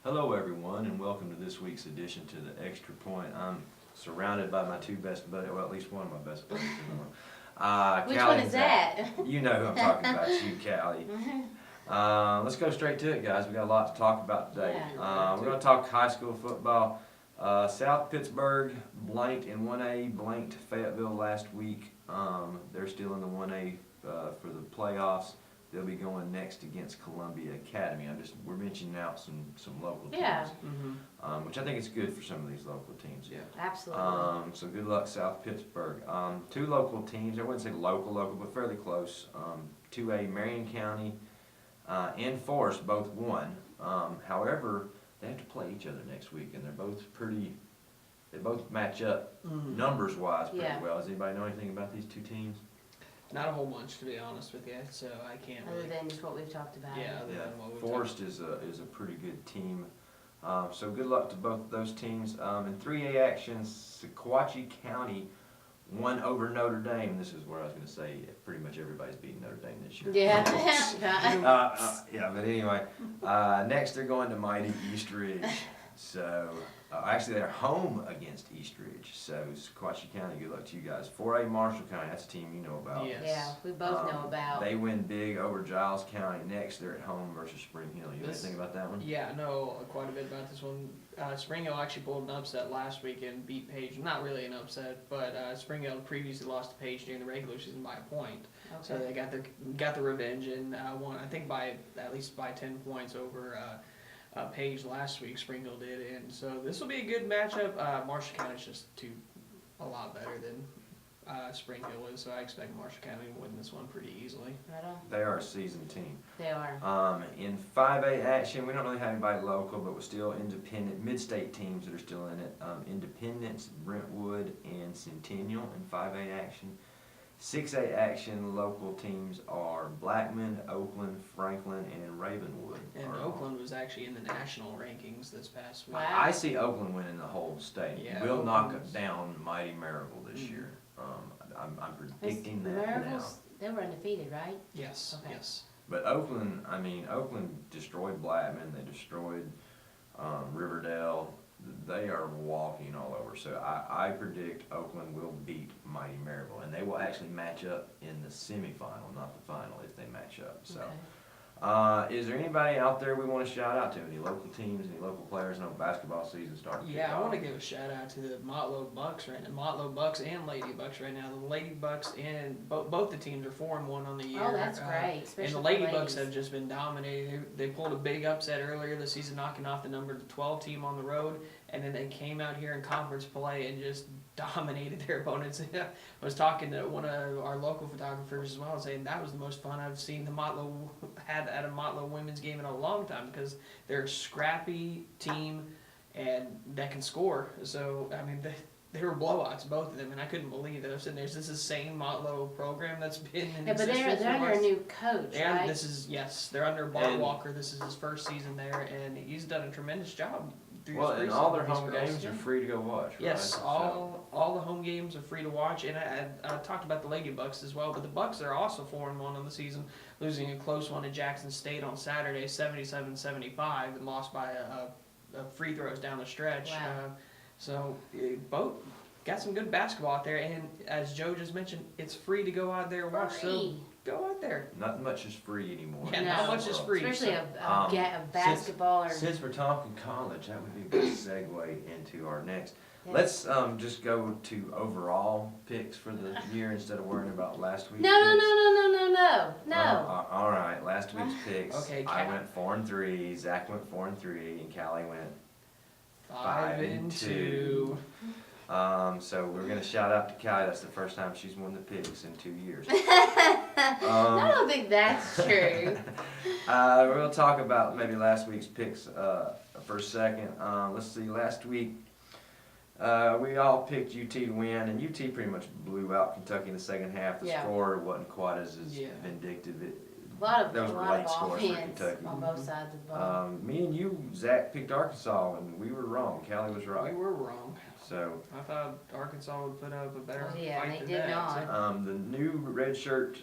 Hello everyone and welcome to this week's edition to the Extra Point. I'm surrounded by my two best buddies, well at least one of my best buddies. Which Callie one and is Zach. that? You know who I'm talking about, you Callie. Let's go straight to it guys, we got a lot to talk about today. Yeah. We're going to talk high school football. South Pittsburgh blanked in 1A, blanked Fayetteville last week. They're still in the 1A for the playoffs. They'll be going next against Columbia Academy. We're mentioning out some local teams, Yeah. which I think is good for some of these local teams. Yeah. Absolutely. So good luck, South Pittsburgh. Two local teams. I wouldn't say local, but fairly close. 2A, Marion County and Forest both won. However, they have to play each other next week, and they both match up numbers-wise pretty Yeah. well. Does anybody know anything about these two teams? Not a whole bunch, to be honest with you, so I can't Other really. than just what we've talked about. Yeah, other than what we Forest is a pretty good team. So good luck to both of those teams. In 3A action, Sequatchie County won over Notre Dame. This is where I was going to say pretty much everybody's beating Notre Dame this year. Yeah. Yeah, but anyway, next they're going to mighty East Ridge. So actually they're home against East Ridge. So Sequatchie County, good luck to you guys. 4A Marshall County, that's a team you know about. Yes. Yeah, we both know about. They win big over Giles County. Next they're at home versus Spring Hill. You know This- anything about that one? Yeah, I know quite a bit about this one. Spring Hill actually pulled an upset last week and beat Page. Not really an upset, but Spring Hill previously lost to Page during the regular season by a point. So Okay. they got the revenge and won, I think by at least by 10 points over Page last week. Spring Hill did, and so this will be a good matchup. Marshall County's just a lot better than Spring Hill is, so I expect Marshall County to win this one pretty easily. Right on. They are a seasoned team. They are. In 5A action, we don't really have anybody local, but we're still independent, mid-state teams that are still in it. Independence, Brentwood, and Centennial in 5A action. 6A action, local teams are Blackman, Oakland, Franklin, and Ravenwood. And Oakland was actually in the national rankings this past week. Wow. I see Oakland winning the whole state. Yeah, We'll knock Oakland's- down mighty Maryville this year. I'm predicting The that now. Maryvilles, they were undefeated, right? Yes, Okay. yes. But Oakland destroyed Blackman, they destroyed Riverdale. They are walking all over. So I predict Oakland will beat mighty Maryville, and they will actually match up in the semifinal, not the final, if they match up. So, Okay. is there anybody out there we want to shout out to? Any local teams, any local players? I know basketball season starting. to Yeah, kick I want to off. give a shout out to the Motlow Bucks right now. Motlow Bucks and Lady Bucks right now. The Lady Bucks and both the teams are 4-1 on the year. Oh, that's great. Especially And the for Lady ladies. Bucks have just been dominating. They pulled a big upset earlier this season, knocking off the number 12 team on the road, and then they came out here in conference play and just dominated their opponents. I was talking to one of our local photographers as well, saying that was the most fun I've seen the Motlow had at a Motlow women's game in a long time, because they're a scrappy team and that can score. So I mean, they were blowouts, both of them, and I couldn't believe that. I was sitting there. This is the same Motlow program that's been in Yeah, but existence they're for under a months. new coach, And right? they're under Bart And- Walker. This is his first season there, and he's done a tremendous job. Through Well, his and first all their season home with these games girls. are free to go watch, right? Yes, So- all the home games are free to watch, and I talked about the Lady Bucks as well, but the Bucks are also 4-1 on the season, losing a close one to Jackson State on Saturday, 77-75, and lost by a free throws down the stretch. Wow. So both got some good basketball out there, and as Joe just mentioned, it's free to go out there and watch. So Free. go out there. Not much is free anymore. Yeah, in not this much is world. free. Especially Um, a basketball or. Since we're talking college, that would be a good segue into our next. Yeah. Let's just go to overall picks for the year instead of worrying about last week's No, picks. no. All right, last week's picks. Okay, I Cal. went 4-3. Zach went 4-3, and Callie went 5-2. So we're gonna shout out to Callie. That's the first time she's won the picks in 2 years. I don't think that's true. We'll talk about maybe last week's picks for a second. Let's see, last week we all picked UT to win, and UT pretty much blew out Kentucky in the second half. The Yeah. score wasn't quite as Yeah. vindictive. A lot of Those were late scores for offense Kentucky. on both sides of the ball. Me and you, Zach, picked Arkansas, and we were wrong. Callie was We right. were wrong. So I thought Arkansas would put up a better Oh, yeah, fight they than did that. not. So- the new redshirt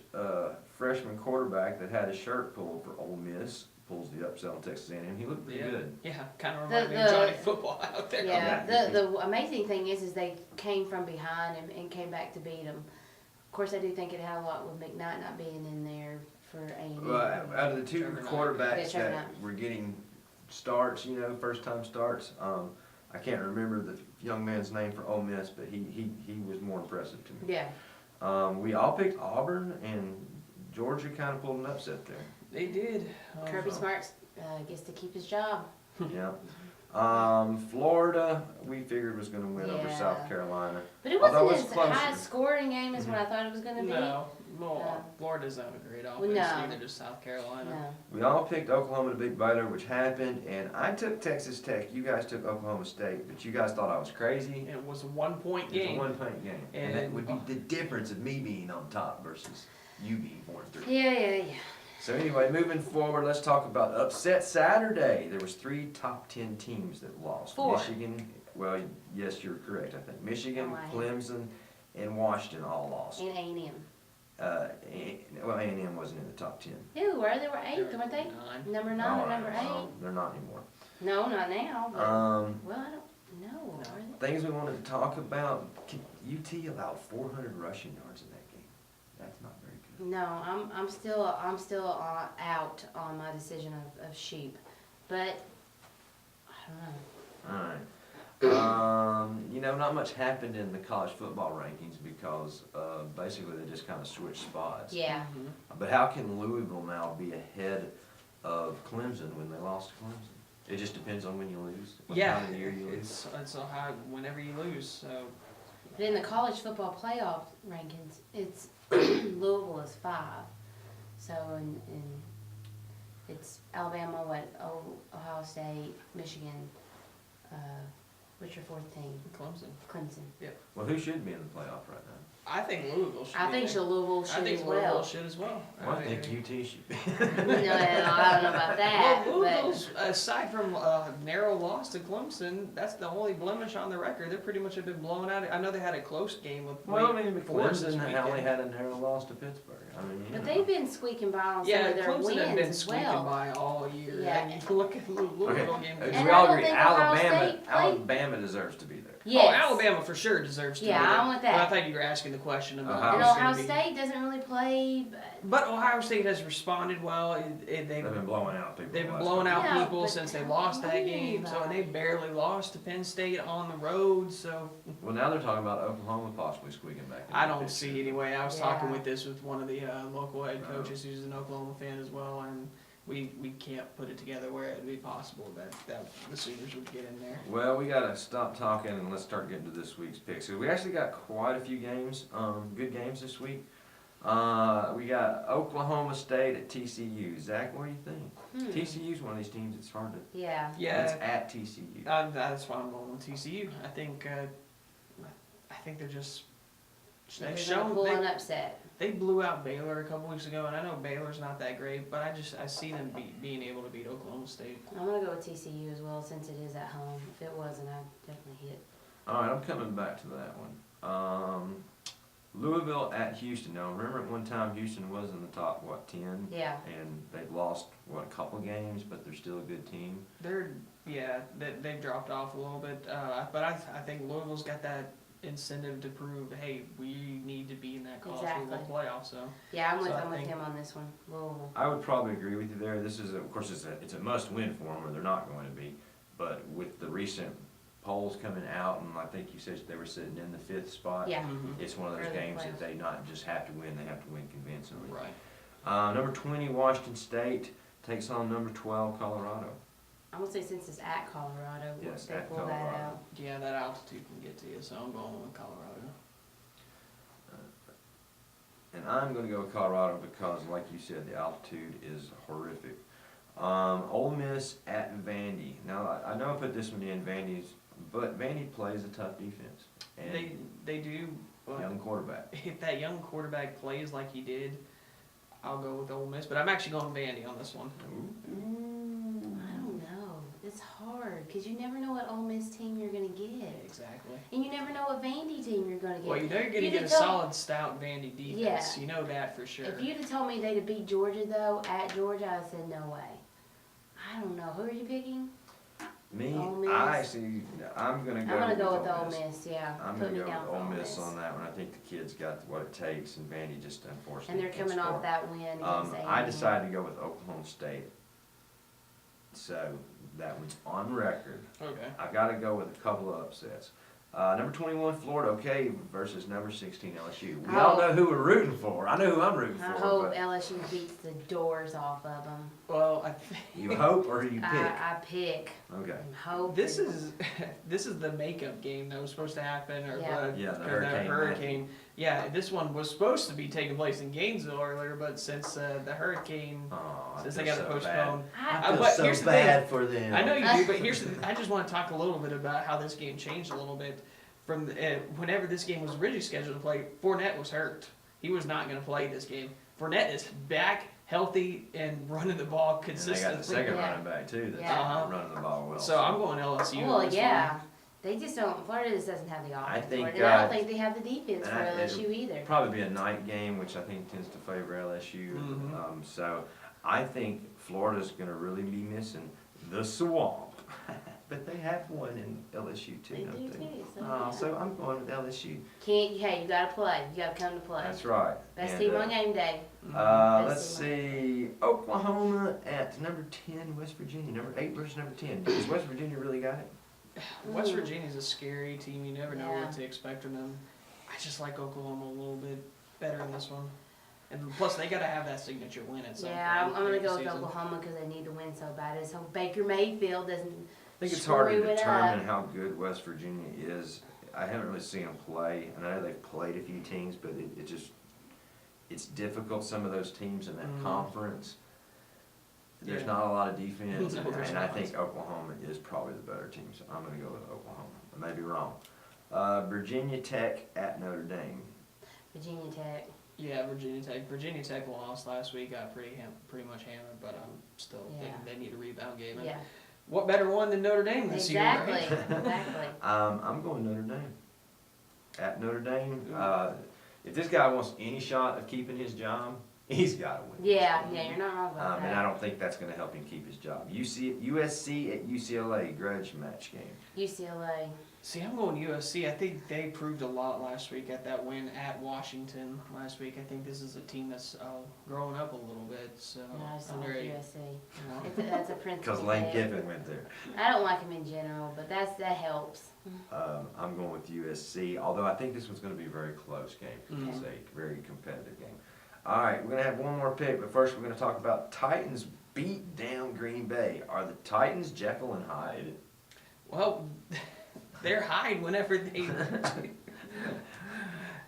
freshman quarterback that had his shirt pulled for Ole Miss, pulls the upset on Texas A&M. He looked pretty good. Yeah, kind of reminded me of Johnny Football out there. Yeah, Yeah. the amazing thing is they came from behind and came back to beat them. Of course, I do think it had a lot with McKnight not being in there for A&M. Well, out of the two Trevor Knight. quarterbacks Yeah, Trevor that Knight. were getting starts, first time starts, I can't remember the young man's name for Ole Miss, but he was more impressive to me. Yeah, We all picked Auburn, and Georgia kind of pulled an upset there. They did. Kirby Smart's gets to keep his job. Yeah. Florida, we figured was going to win over Yeah. South Carolina. But it Although wasn't it's as closer. high a scoring game as what I thought it was going to be. No, well, No. Florida doesn't have a great offense. Well, no. Neither does South Carolina. No. We all picked Oklahoma to beat Baylor, which happened, and I took Texas Tech. You guys took Oklahoma State, but you guys thought I was crazy. It was a 1-point It was a game. one-point game, and that would be the difference of me being on top versus you being 4-3. Yeah. So anyway, moving forward, let's talk about upset Saturday. There was 3 top 10 teams that lost. 4. Michigan, well, yes, you're correct, I think. Michigan, Oh, I am. Clemson, and Washington all lost. And A&M. Well, A&M wasn't in the top 10. Who were they? Were 8, They're weren't they? 9. Number 9 Oh, or number 8? no, they're not anymore. No, not now. But, well, I don't know. No. Are they? Things we wanted to talk about, UT allowed 400 rushing yards in that game. That's not very good. No, I'm still out on my decision of sheep, but I don't know. Alright. Not much happened in the college football rankings because basically they just kind of switched spots. Yeah, But how can Louisville now be ahead of Clemson when they lost to Clemson? It just depends on when you lose. What Yeah, time of the year you lose. it's a high whenever you lose. So but in the college football playoff rankings, it's Louisville is 5. So and it's Alabama, Ohio State, Michigan. What's your 4th team? Clemson. Clemson. Well, who should be in the playoff right now? I think Louisville should. I be think there. Louisville I should think as Louisville well. should as well. Well, I think UT should be. No, I don't know about that. Well, but Louisville's, aside from a narrow loss to Clemson, that's the only blemish on the record. They pretty much have been blown out. I know they had a close game with Well, Wake Forest this Clemson weekend. only had a narrow loss to Pittsburgh. But they've been squeaking by on some Yeah, of their Clemson wins have been as squeaking well. by all year. Yeah. And you look at the Louisville game. Okay. And We I all don't agree, think Ohio Alabama, State played- Alabama deserves to be there. Yes. Oh, Alabama for sure deserves to Yeah, be there. I'm with But I that. thought you were asking the question about Ohio And who's Ohio gonna be- State doesn't really play. But Ohio State has responded well. They've been blowing out people. They've the been last blowing out couple Yeah, people but since they how lost that do game. So and they? they barely lost to Penn State on the road. So years. Well, now they're talking about Oklahoma possibly squeaking back. in I the don't picture. see anyway. I was Yeah. talking with this with one of the local head Oh. coaches who's an Oklahoma fan as well, and we can't put it together where it'd be possible that the Sooners would get in there. Well, we gotta stop talking and let's start getting to this week's picks. So we actually got quite a few games, good games this week. We got Oklahoma State at TCU. Zach, what do you think? TCU's one of these teams that's hard to. Yeah. It's Yeah, at TCU. that's why I'm going with TCU. I think they're just They're they've gonna shown pull an upset. they blew out Baylor a couple weeks ago, and I know Baylor's not that great, but I see them being able to beat Oklahoma State. I'm gonna go with TCU as well since it is at home. If it wasn't, I'd definitely hit. All right, I'm coming back to that one. Louisville at Houston. Now, remember at one time Houston was in the top, 10? Yeah. And they've lost, a couple games, but they're still a good team. They've dropped off a little bit, but I think Louisville's got that incentive to prove, hey, we need to be in that college football Exactly. playoff. So Yeah, So I I'm with think- him on this one. Louisville. I would probably agree with you there. This is, of course, it's a must-win for them, or they're not going to be. But with the recent polls coming out, and I think you said they were sitting in the 5th spot. Yeah. It's one of those For the games that playoffs. they not just have to win; they have to win convincingly. right. Number 20, Washington State takes on number 12, Colorado. I'm gonna say since it's at Colorado, Yes, they at pull that Colorado. out. Yeah, that altitude can get to you, so I'm going with Colorado. And I'm going to go with Colorado because, like you said, the altitude is horrific. Ole Miss at Vandy. Now, I know I put this one in but Vandy plays a tough defense. And They do. But young quarterback. if that young quarterback plays like he did, I'll go with Ole Miss. But I'm actually going Vandy on this one. Ooh. I don't know. It's hard. because you never know what Ole Miss team you're gonna get, Exactly. and you never know what Vandy team you're gonna get. Well, you know you're gonna You'd get a have told- solid, stout Vandy defense. Yeah. You know that for sure. If you'd have told me they'd have beat Georgia though at Georgia, I'd have said no way. I don't know. Who are you picking? Me, Ole Miss. I'm gonna go. I'm gonna go with with Ole Miss. Yeah, I'm put gonna me go down with for Ole Miss on that one. I think the kid's got what it takes, and Vandy just unfortunately. And they're can't coming score. off that win against I A&M. decided to go with Oklahoma State. So that one's on record. Okay. I gotta go with a couple of upsets. Number 21, Florida OK versus number 16, LSU. We all know who we're rooting for. I know who I'm rooting I for, hope but LSU beats the doors off of them. Well, I think you hope or you pick? I pick Okay. and hope. this is the makeup game that was supposed to happen, or Yeah. Yeah, the or hurricane. Yeah, this one was supposed to be taking place in Gainesville earlier, but since the hurricane, Oh, I since feel they got so it bad. postponed. I feel but so here's the bad for them. I know you do, but I just want to talk a little bit about how this game changed a little bit. From whenever this game was originally scheduled to play, Fournette was hurt. He was not going to play this game. Fournette is back, healthy, and running the ball And they consistently. got the second Yeah. running back too that's Yeah. running the ball well. So I'm going LSU. Well, on this yeah. They just don't. Florida just doesn't have the offense. I think, for it, and I uh, don't think they have the defense for and LSU either. It'll probably be a night game, which I think tends to favor LSU. Mhm. So I think Florida's going to really be missing the swamp. But they have one in LSU too, They don't do they? too. So, Oh, yeah. so I'm going with LSU. Hey, you gotta play. You gotta come to play. That's right. Best And, team on game day. Mhm. Let's see, Oklahoma at number 10, West Virginia, number 8 versus number 10. Does West Virginia really got it? West Virginia's a scary team. You never know Yeah. what to expect from them. I just like Oklahoma a little bit better in this one. And plus, they got to have that signature win at some Yeah, I'm point. gonna during the go with season. Oklahoma because they need to win so bad. I just hope Baker Mayfield doesn't. I think it's hard to Screw it determine up. how good West Virginia is. I haven't really seen them play. I know they've played a few teams, but it's difficult, some of those teams in that Mhm. conference. There's Yeah. not a lot of defense, No, there's and I not. think Oklahoma is probably the better team, so I'm gonna go with Oklahoma. I may be wrong. Virginia Tech at Notre Dame. Virginia Tech. Yeah, Virginia Tech. Virginia Tech lost last week. Got pretty much hammered, but I'm still Yeah. thinking they need a rebound game. And Yeah. what better one than Notre Dame this Exactly. year? Right? Exactly. I'm going Notre Dame. At Notre Dame, Ooh. if this guy wants any shot of keeping his job, he's gotta win. this Yeah. game. Yeah. You're not wrong about And I that. don't think that's gonna help him keep his job. USC at UCLA, grudge match game. UCLA. See, I'm going USC. I think they proved a lot last week at that win at Washington last week. I think this is a team that's growing up a little bit. So No, I just don't under like eight. USC. You know. That's a principle. Cause Lane thing. Kiffin went there. I don't like him in general, but that helps. I'm going with USC, although I think this one's gonna be a very close game. Mhm. It's a very competitive game. All right, we're gonna have one more pick, but first we're gonna talk about Titans beat down Green Bay. Are the Titans Jekyll and Hyde? Well, they're Hyde whenever they.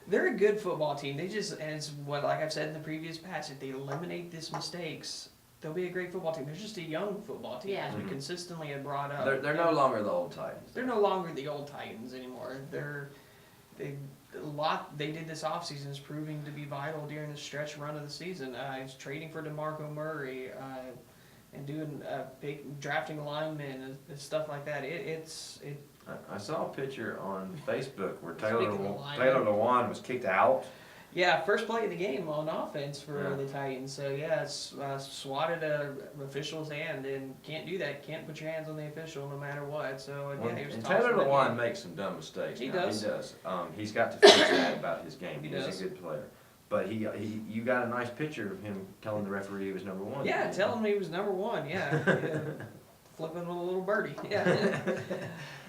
They're a good football team. They just, and it's what, like I've said in the previous patch, if they eliminate these mistakes, they'll be a great football team. They're just a young football team, Yeah. as we Mhm. consistently have brought up. They're no longer the old Titans. They're no longer the old Titans anymore. They did this offseason is proving to be vital during the stretch run of the season. It's trading for DeMarco Murray, and doing drafting linemen and stuff like that. I saw a picture on Facebook where Speaking of linemen. Taylor Lewan was kicked out. Yeah, first play of the game on offense for Yeah. the Titans. So yeah, it's swatted a official's hand, and can't do that. Can't put your hands on the official no matter what. So yeah, he was And tossed Taylor for the Lewan game. makes some dumb mistakes. He now. does. He does. He's got to fix that about his game. He He's does. a good player. But you got a nice picture of him telling the referee he was number one. Yeah, tell him he was number one. Yeah, yeah. Flipping with a little birdie. Yeah.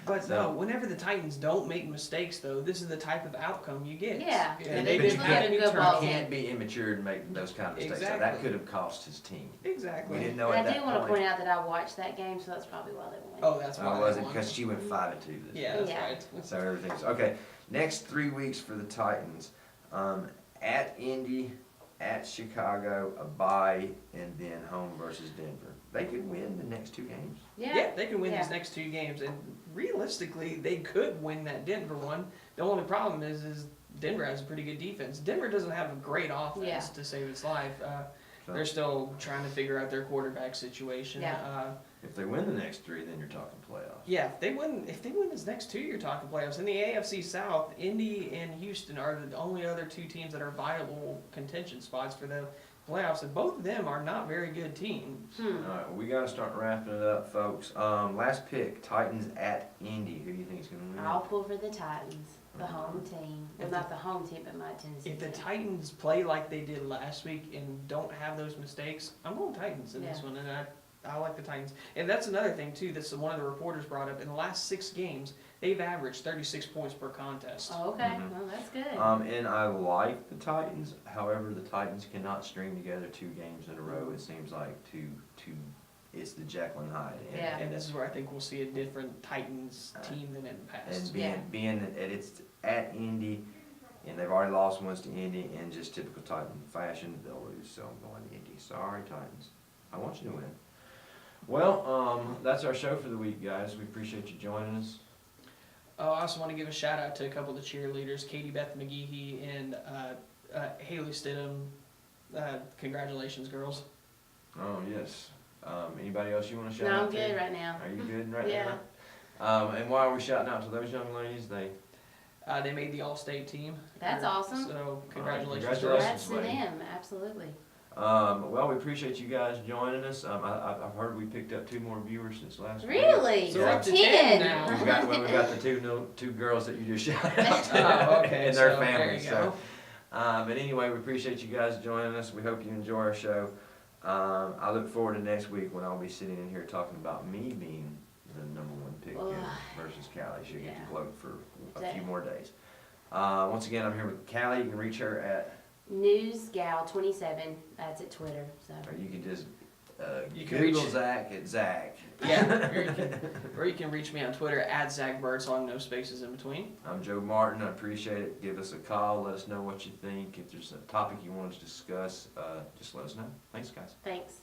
But no, whenever the Titans don't make mistakes, though, this is the type of outcome you get. Yeah. And They they just didn't look have at any a good You ball turnovers. game. can't be immature and make those kind of mistakes. So that Exactly. could have cost his team. We Exactly. didn't know And at I that do want to point. point out that I watched that game, so that's probably why they won. Oh, that's why. Was they it won. because she went 5-2 this Yeah, that's Yeah. right. So everything's okay. Next 3 weeks for the Titans, at Indy, at Chicago, a bye, and then home versus Denver. They could win the next 2 games. Yeah, they can win Yeah. these next 2 games, and realistically, they could win that Denver one. The only problem is Denver has a pretty good defense. Denver doesn't have a great offense Yeah. to save its life. So They're still trying to figure out their quarterback situation. Yeah. if they win the next three, then you're talking playoffs. Yeah, if they win this next 2, you're talking playoffs. In the AFC South, Indy and Houston are the only other 2 teams that are viable contention spots for the playoffs, and both of them are not very good teams. All right, well, we gotta start wrapping it up, folks. Last pick, Titans at Indy. Who do you think is gonna win? I'll pull for the Titans, the home team. Well, not the home team, but my Tennessee. If the team. Titans play like they did last week and don't have those mistakes, I'm going Titans in this Yeah. one, and I like the Titans. And that's another thing too. That's one of the reporters brought up. In the last 6 games, they've averaged 36 points per contest. Oh, okay, Mhm. well, that's good. And I like the Titans. However, the Titans cannot string together 2 games in a row. It seems like it's the Jekyll and Hyde. Yeah. And this is where I think we'll see a different Titans team than in the past. And Yeah. being that it's at Indy, and they've already lost once to Indy, in just typical Titan fashion, they'll lose. So I'm going Indy. Sorry, Titans. I want you to win. Well, that's our show for the week, guys. We appreciate you joining us. Oh, I also want to give a shout out to a couple of the cheerleaders, Katie Beth McGeehee and Haley Stidham. Congratulations, girls. Oh, yes. Anybody else you want to shout No, out I'm to? good right now. Are you good right Yeah. now? And while we're shouting out to those young ladies, They made the All-State team. That's awesome. So congratulations. Congratulations. Congrats to lady. them, absolutely. Well, we appreciate you guys joining us. I've heard we picked up 2 more viewers since last week. Really? So we're up to 10 10 now. We got the two girls that you just shouted out Oh, okay. and their so there families. you So, go. but anyway, we appreciate you guys joining us. We hope you enjoy our show. I look forward to next week when I'll be sitting in here talking about me being the #1 pick Ugh. versus Callie. She'll get Yeah. to gloat for a That- few more days. Once again, I'm here with Callie. You can reach her at, Newsgal27, that's at Twitter, so. or you can just You can Google reach- Zach at Zach. Yeah, or you can reach me on Twitter at Zach Birdsong, no spaces in between. I'm Joe Martin. I appreciate it. Give us a call. Let us know what you think. If there's a topic you want to discuss, just let us know. Thanks, guys. Thanks.